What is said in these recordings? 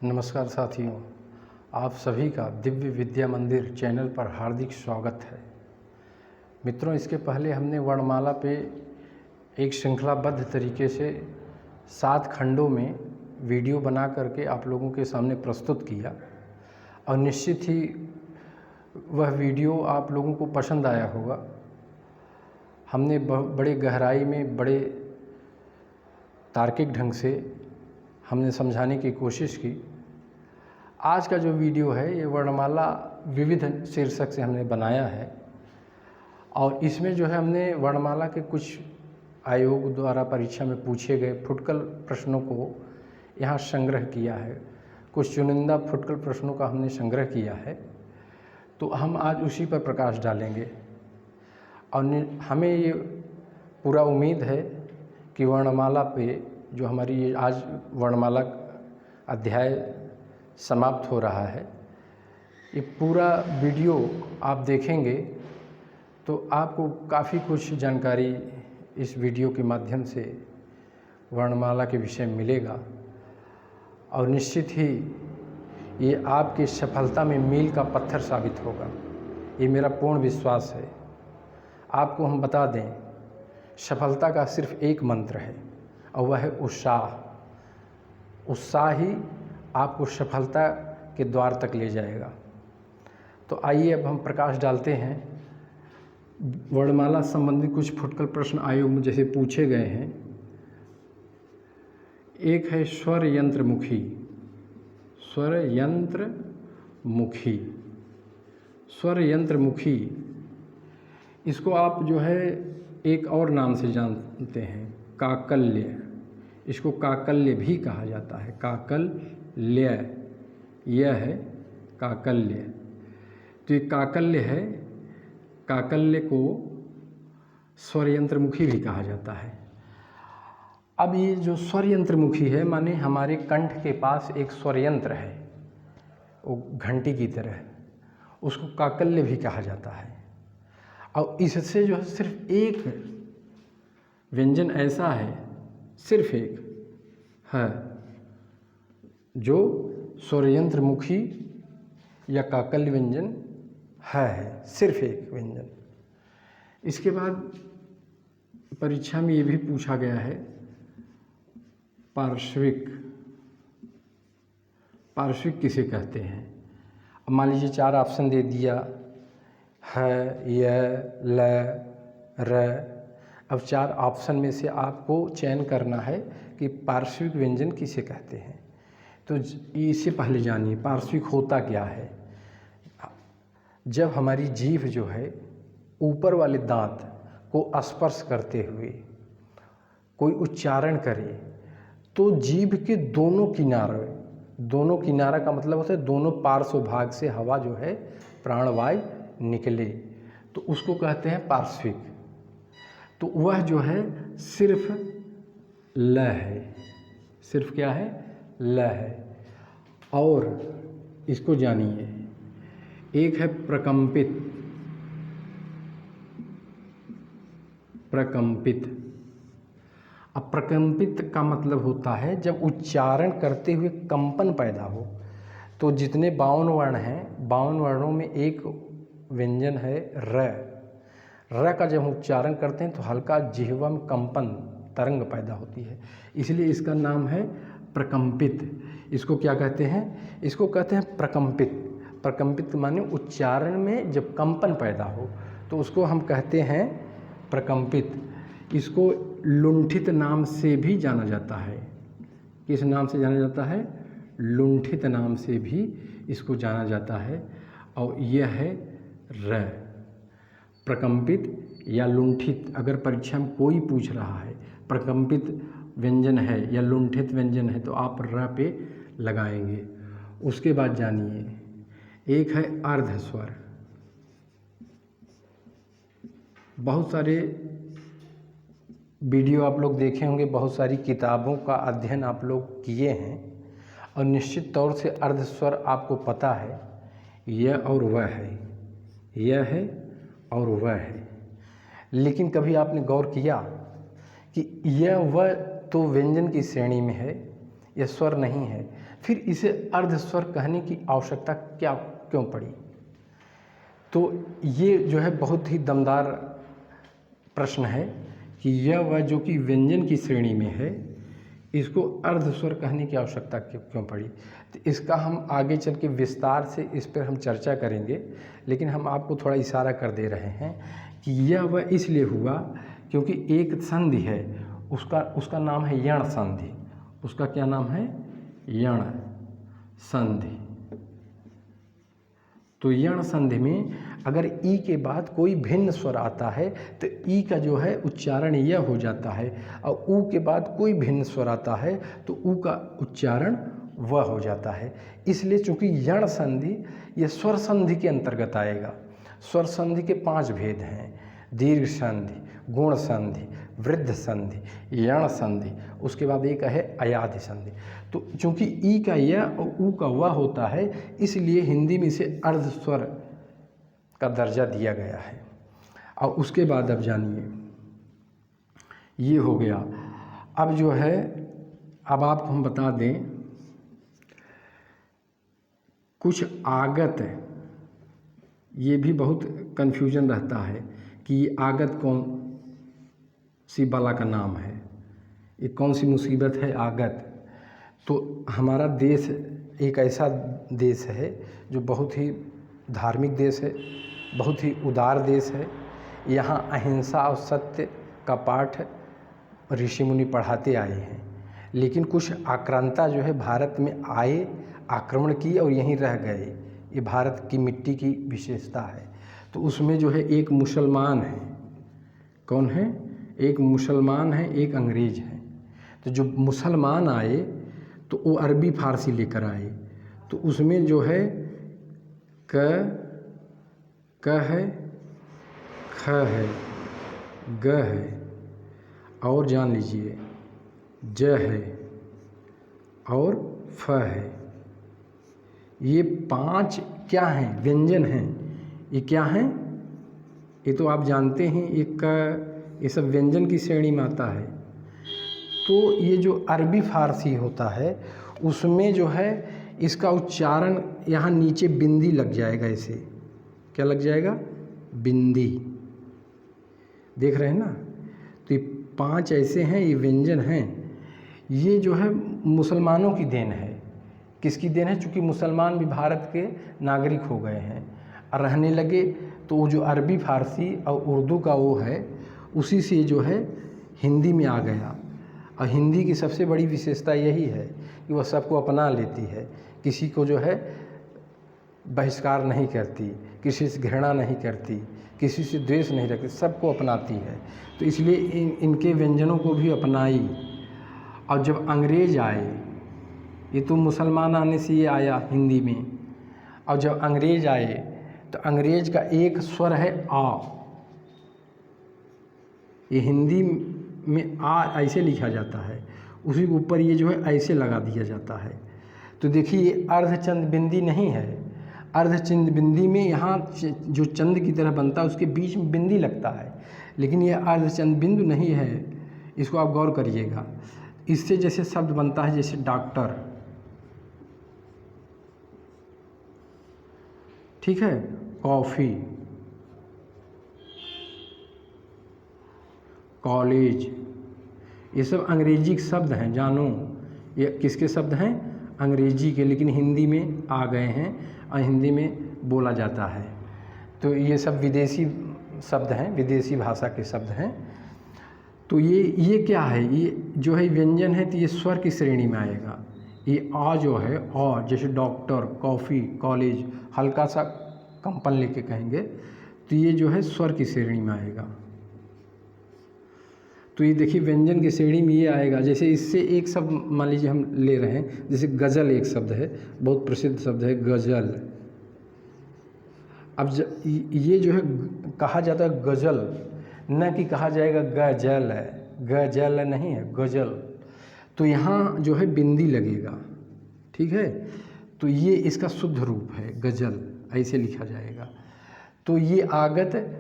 नमस्कार साथियों, आप सभी का दिव्य विद्या मंदिर चैनल पर हार्दिक स्वागत है। मित्रों, इसके पहले हमने वर्णमाला पे एक श्रृंखलाबद्ध तरीके से 7 खंडों में वीडियो बना करके आप लोगों के सामने प्रस्तुत किया और निश्चित ही वह वीडियो आप लोगों को पसंद आया होगा। हमने बड़े गहराई में, बड़े तार्किक ढंग से हमने समझाने की कोशिश की। आज का जो वीडियो है ये वर्णमाला विविध शीर्षक से हमने बनाया है और इसमें जो है हमने वर्णमाला के कुछ आयोग द्वारा परीक्षा में पूछे गए फुटकल प्रश्नों को यहाँ संग्रह किया है। कुछ चुनिंदा फुटकल प्रश्नों का हमने संग्रह किया है, तो हम आज उसी पर प्रकाश डालेंगे और हमें ये पूरा उम्मीद है कि वर्णमाला पे जो हमारी ये आज वर्णमाला अध्याय समाप्त हो रहा है, ये पूरा वीडियो आप देखेंगे तो आपको काफ़ी कुछ जानकारी इस वीडियो के माध्यम से वर्णमाला के विषय में मिलेगा और निश्चित ही ये आपकी सफलता में मील का पत्थर साबित होगा। ये मेरा पूर्ण विश्वास है। आपको हम बता दें, सफलता का सिर्फ एक मंत्र है और वह है उत्साह। उत्साह ही आपको सफलता के द्वार तक ले जाएगा। तो आइए अब हम प्रकाश डालते हैं। वर्णमाला संबंधी कुछ फुटकल प्रश्न आयोग में जैसे पूछे गए हैं। एक है स्वर यंत्रमुखी। स्वर यंत्रमुखी, स्वर यंत्रमुखी, इसको आप जो है एक और नाम से जानते हैं, काकल्य। इसको काकल्य भी कहा जाता है, काकल्य, यह है काकल्य। तो ये काकल्य है। काकल्य को स्वर यंत्रमुखी भी कहा जाता है। अब ये जो स्वर यंत्रमुखी है, माने हमारे कंठ के पास एक स्वर यंत्र है, वो घंटी की तरह, उसको काकल्य भी कहा जाता है। और इससे जो है सिर्फ एक व्यंजन ऐसा है, सिर्फ एक है जो स्वर यंत्रमुखी या काकल्य व्यंजन है, सिर्फ एक व्यंजन। इसके बाद परीक्षा में ये भी पूछा गया है, पार्श्विक। पार्श्विक किसे कहते हैं? अब मान लीजिए 4 ऑप्शन दे दिया है, य, ल, र। अब 4 ऑप्शन में से आपको चयन करना है कि पार्श्विक व्यंजन किसे कहते हैं। तो इससे पहले जानिए पार्श्विक होता क्या है। जब हमारी जीभ जो है ऊपर वाले दांत को स्पर्श करते हुए कोई उच्चारण करे तो जीभ के दोनों किनारे, दोनों किनारा का मतलब होता है दोनों पार्श्व भाग से हवा जो है प्राणवायु निकले, तो उसको कहते हैं पार्श्विक। तो वह जो है सिर्फ ल है, सिर्फ क्या है? ल है। और इसको जानिए, एक है प्रकंपित। प्रकंपित, अब प्रकंपित का मतलब होता है जब उच्चारण करते हुए कंपन पैदा हो। तो जितने 52 वर्ण हैं, 52 वर्णों में एक व्यंजन है र। र का जब हम उच्चारण करते हैं तो हल्का जिह्वा में कंपन, तरंग पैदा होती है, इसलिए इसका नाम है प्रकंपित। इसको क्या कहते हैं? इसको कहते हैं प्रकंपित। प्रकंपित माने उच्चारण में जब कंपन पैदा हो तो उसको हम कहते हैं प्रकंपित। इसको लुंठित नाम से भी जाना जाता है। किस नाम से जाना जाता है? लुंठित नाम से भी इसको जाना जाता है। और यह है र। प्रकंपित या लुंठित, अगर परीक्षा में कोई पूछ रहा है प्रकंपित व्यंजन है या लुंठित व्यंजन है तो आप र पे लगाएंगे। उसके बाद जानिए, एक है अर्ध स्वर। बहुत सारे वीडियो आप लोग देखे होंगे, बहुत सारी किताबों का अध्ययन आप लोग किए हैं और निश्चित तौर से अर्ध स्वर आपको पता है, यह और वह है, यह है और वह है। लेकिन कभी आपने गौर किया कि यह वह तो व्यंजन की श्रेणी में है, यह स्वर नहीं है, फिर इसे अर्ध स्वर कहने की आवश्यकता क्यों पड़ी? तो ये जो है बहुत ही दमदार प्रश्न है कि यह वह जो कि व्यंजन की श्रेणी में है, इसको अर्ध स्वर कहने की आवश्यकता क्यों पड़ी? तो इसका हम आगे चल के विस्तार से इस पर हम चर्चा करेंगे, लेकिन हम आपको थोड़ा इशारा कर दे रहे हैं कि यह वह इसलिए हुआ क्योंकि एक संधि है, उसका नाम है यण संधि। उसका क्या नाम है? यण संधि। तो यण संधि में अगर ई के बाद कोई भिन्न स्वर आता है तो ई का जो है उच्चारण यह हो जाता है, और ऊ के बाद कोई भिन्न स्वर आता है तो ऊ का उच्चारण वह हो जाता है। इसलिए चूंकि यण संधि यह स्वर संधि के अंतर्गत आएगा। स्वर संधि के 5 भेद हैं: दीर्घ संधि, गुण संधि, वृद्ध संधि, यण संधि, उसके बाद एक है अयाधि संधि। तो चूंकि ई का यह और ऊ का वह होता है, इसलिए हिंदी में इसे अर्ध स्वर का दर्जा दिया गया है। और उसके बाद अब जानिए, ये हो गया। अब जो है, अब आपको हम बता दें, कुछ आगत, ये भी बहुत कन्फ्यूजन रहता है कि ये आगत कौन सी बला का नाम है, ये कौन सी मुसीबत है आगत। तो हमारा देश एक ऐसा देश है जो बहुत ही धार्मिक देश है, बहुत ही उदार देश है। यहाँ अहिंसा और सत्य का पाठ ऋषि मुनि पढ़ाते आए हैं, लेकिन कुछ आक्रांता जो है भारत में आए, आक्रमण किए और यहीं रह गए। ये भारत की मिट्टी की विशेषता है। तो उसमें जो है एक मुसलमान है। कौन है? एक मुसलमान है, एक अंग्रेज है। तो जो मुसलमान आए तो वो अरबी फारसी लेकर आए, तो उसमें जो है क है, ख है, ग है, और जान लीजिए ज है और फ है। ये 5 क्या हैं? व्यंजन हैं। ये क्या हैं? ये तो आप जानते हैं, ये सब व्यंजन की श्रेणी में आता है। तो ये जो अरबी फारसी होता है उसमें जो है इसका उच्चारण यहाँ नीचे बिंदी लग जाएगा। ऐसे क्या लग जाएगा? बिंदी। देख रहे हैं ना? तो ये 5 ऐसे हैं, ये व्यंजन हैं। ये जो है मुसलमानों की देन है। किसकी देन है? चूँकि मुसलमान भी भारत के नागरिक हो गए हैं और रहने लगे, तो वो जो अरबी फारसी और उर्दू का वो है, उसी से जो है हिंदी में आ गया। और हिंदी की सबसे बड़ी विशेषता यही है कि वह सबको अपना लेती है, किसी को जो है बहिष्कार नहीं करती, किसी से घृणा नहीं करती, किसी से द्वेष नहीं रखती, सबको अपनाती है। तो इसलिए इनके व्यंजनों को भी अपनाई। और जब अंग्रेज आए, ये तो मुसलमान आने से ये आया हिंदी में, और जब अंग्रेज आए तो अंग्रेज का एक स्वर है आ। ये हिंदी में आ ऐसे लिखा जाता है, उसी के ऊपर ये जो है ऐसे लगा दिया जाता है। तो देखिए ये अर्धचंद बिंदी नहीं है। अर्धचंद बिंदी में यहाँ जो चंद की तरह बनता है उसके बीच में बिंदी लगता है, लेकिन ये अर्धचंद बिंदु नहीं है। इसको आप गौर करिएगा। इससे जैसे शब्द बनता है, जैसे डॉक्टर, ठीक है, कॉफ़ी, कॉलेज, ये सब अंग्रेजी के शब्द हैं। जानो ये किसके शब्द हैं? अंग्रेजी के, लेकिन हिंदी में आ गए हैं और हिंदी में बोला जाता है। तो ये सब विदेशी शब्द हैं, विदेशी भाषा के शब्द हैं। तो ये क्या है? ये जो है व्यंजन है, तो ये स्वर की श्रेणी में आएगा। ये आ जो है, और जैसे डॉक्टर, कॉफ़ी, कॉलेज, हल्का सा कंपन लेके कहेंगे तो ये जो है स्वर की श्रेणी में आएगा। तो ये देखिए व्यंजन की श्रेणी में ये आएगा। जैसे इससे एक शब्द मान लीजिए हम ले रहे हैं, जैसे गज़ल एक शब्द है, बहुत प्रसिद्ध शब्द है गज़ल। अब ये जो है कहा जाता है गज़ल, न कि कहा जाएगा गज़ल है, गज़ल नहीं है, गज़ल। तो यहाँ जो है बिंदी लगेगा, ठीक है। तो ये इसका शुद्ध रूप है गज़ल, ऐसे लिखा जाएगा। तो ये आगत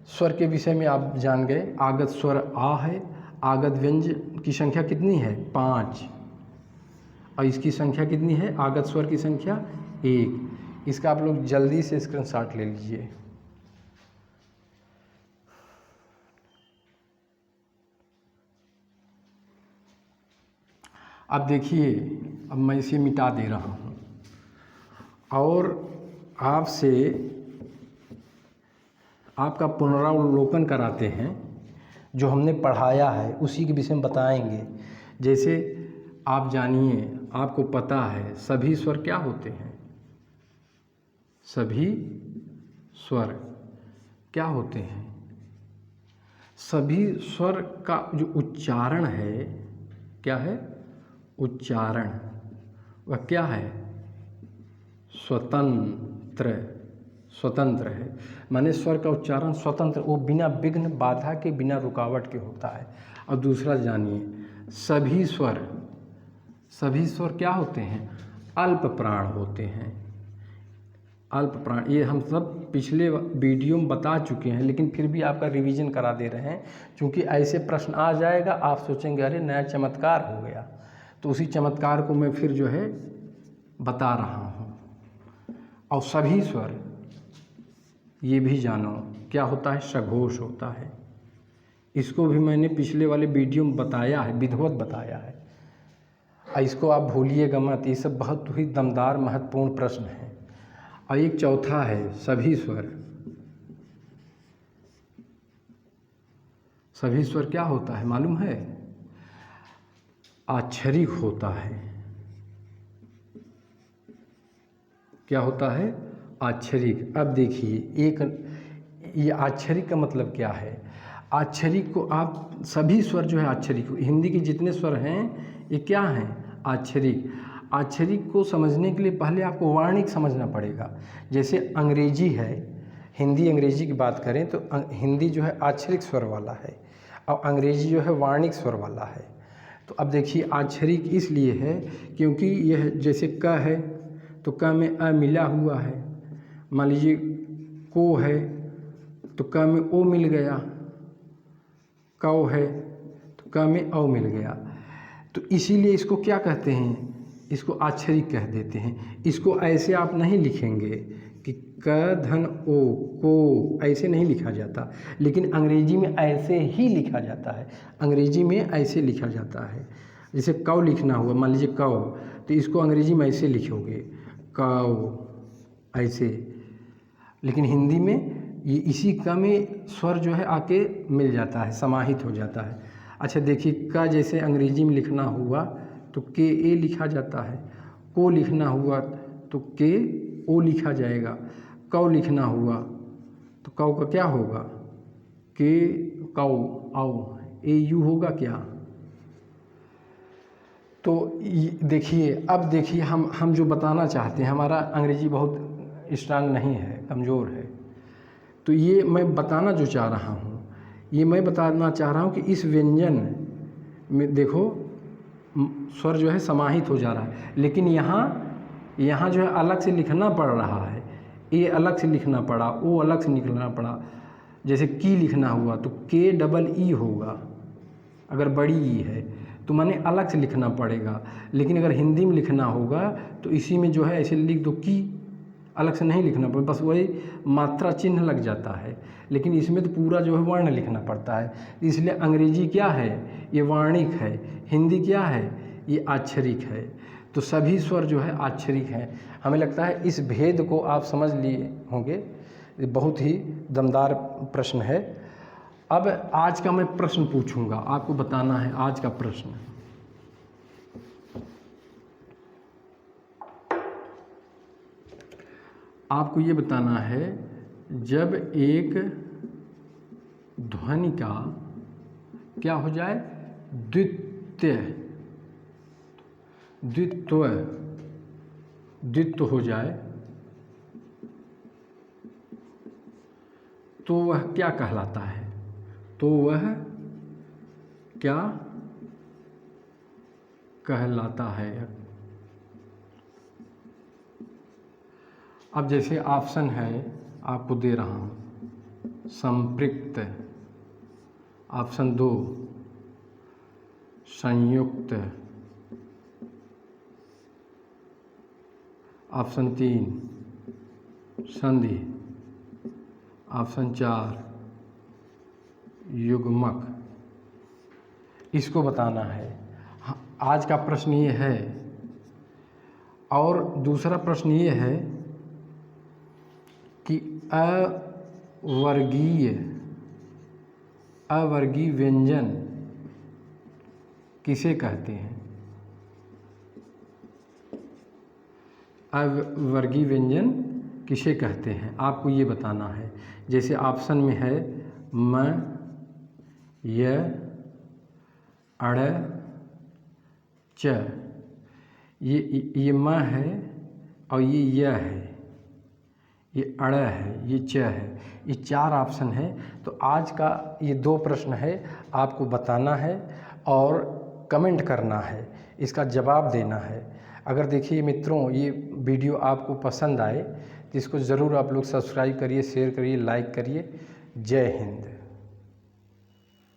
स्वर के विषय में आप जान गए। आगत स्वर आ है। आगत व्यंजन की संख्या कितनी है? 5। और इसकी संख्या कितनी है, आगत स्वर की संख्या 1। इसका आप लोग जल्दी से स्क्रीनशॉट ले लीजिए। अब देखिए, अब मैं इसे मिटा दे रहा हूँ और आपसे आपका पुनरावलोकन कराते हैं। जो हमने पढ़ाया है उसी के विषय में बताएंगे। जैसे आप जानिए, आपको पता है सभी स्वर क्या होते हैं, सभी स्वर क्या होते हैं। सभी स्वर का जो उच्चारण है, क्या है, उच्चारण, वह क्या है, स्वतंत्र है। माने स्वर का उच्चारण स्वतंत्र, वो बिना विघ्न बाधा के, बिना रुकावट के होता है। और दूसरा जानिए, सभी स्वर क्या होते हैं, अल्प प्राण होते हैं। अल्प प्राण, ये हम सब पिछले वीडियो में बता चुके हैं, लेकिन फिर भी आपका रिवीजन करा दे रहे हैं, क्योंकि ऐसे प्रश्न आ जाएगा, आप सोचेंगे अरे नया चमत्कार हो गया। तो उसी चमत्कार को मैं फिर जो है बता रहा हूँ। और सभी स्वर, ये भी जानो क्या होता है, सघोष होता है। इसको भी मैंने पिछले वाले वीडियो में बताया है, विधिवत बताया है। इसको आप भूलिएगा मत, ये सब बहुत ही दमदार महत्वपूर्ण प्रश्न है। और एक चौथा है, सभी स्वर क्या होता है मालूम है, आक्षरिक होता है। क्या होता है, आक्षरिक। अब देखिए, ये आक्षरिक का मतलब क्या है। आक्षरिक को आप, सभी स्वर जो है आक्षरिक, हिंदी के जितने स्वर हैं ये क्या हैं, आक्षरिक। आक्षरिक को समझने के लिए पहले आपको वार्णिक समझना पड़ेगा। जैसे अंग्रेजी है, हिंदी अंग्रेजी की बात करें तो हिंदी जो है आक्षरिक स्वर वाला है और अंग्रेजी जो है वार्णिक स्वर वाला है। तो अब देखिए, आक्षरिक इसलिए है क्योंकि यह, जैसे क है तो क में अ मिला हुआ है। मान लीजिए को है तो क में ओ मिल गया, कौ है तो क में औ मिल गया। तो इसीलिए इसको क्या कहते हैं, इसको आक्षरिक कह देते हैं। इसको ऐसे आप नहीं लिखेंगे कि क धन ओ, को, ऐसे नहीं लिखा जाता, लेकिन अंग्रेजी में ऐसे ही लिखा जाता है। अंग्रेजी में ऐसे लिखा जाता है। जैसे कौ लिखना हुआ, मान लीजिए कौ, तो इसको अंग्रेजी में ऐसे लिखोगे, कौ, ऐसे। लेकिन हिंदी में ये इसी क में स्वर जो है आके मिल जाता है, समाहित हो जाता है। अच्छा देखिए, का जैसे अंग्रेजी में लिखना हुआ तो के ए लिखा जाता है, को लिखना हुआ तो के ओ लिखा जाएगा, कौ लिखना हुआ तो कौ का क्या होगा, के कौ औ, ए यू होगा क्या। तो देखिए, अब देखिए, हम जो बताना चाहते हैं, हमारा अंग्रेजी बहुत स्ट्रांग नहीं है, कमज़ोर है। तो ये मैं बताना जो चाह रहा हूँ, ये मैं बताना चाह रहा हूँ कि इस व्यंजन में देखो स्वर जो है समाहित हो जा रहा है, लेकिन यहाँ जो है अलग से लिखना पड़ रहा है। ए अलग से लिखना पड़ा, ओ अलग से लिखना पड़ा। जैसे की लिखना हुआ तो के डबल ई होगा, अगर बड़ी ई है तो माने अलग से लिखना पड़ेगा। लेकिन अगर हिंदी में लिखना होगा तो इसी में जो है ऐसे लिख दो, की अलग से नहीं लिखना पड़ेगा, बस वही मात्रा चिन्ह लग जाता है। लेकिन इसमें तो पूरा जो है वर्ण लिखना पड़ता है। इसलिए अंग्रेजी क्या है, ये वार्णिक है, हिंदी क्या है, ये आक्षरिक है। तो सभी स्वर जो है आक्षरिक हैं। हमें लगता है इस भेद को आप समझ लिए होंगे। ये बहुत ही दमदार प्रश्न है। अब आज का मैं प्रश्न पूछूंगा, आपको बताना है आज का प्रश्न। आपको ये बताना है, जब एक ध्वनि का क्या हो जाए, द्वित्व हो जाए तो वह क्या कहलाता है, तो वह क्या कहलाता है। अब जैसे ऑप्शन है आपको दे रहा हूँ, संपृक्त, ऑप्शन 2 संयुक्त, ऑप्शन 3 संधि, ऑप्शन 4 युग्मक। इसको बताना है। आज का प्रश्न ये है। और दूसरा प्रश्न ये है कि अवर्गीय व्यंजन किसे कहते हैं? अवर्गीय व्यंजन किसे कहते हैं, आपको ये बताना है। जैसे ऑप्शन में है म, य, अड़, च। ये म है और ये य है, ये अड़ है, ये च है। ये 4 ऑप्शन है। तो आज का ये 2 प्रश्न है, आपको बताना है और कमेंट करना है, इसका जवाब देना है। अगर देखिए मित्रों, ये वीडियो आपको पसंद आए तो इसको ज़रूर आप लोग सब्सक्राइब करिए, शेयर करिए, लाइक करिए। जय हिंद।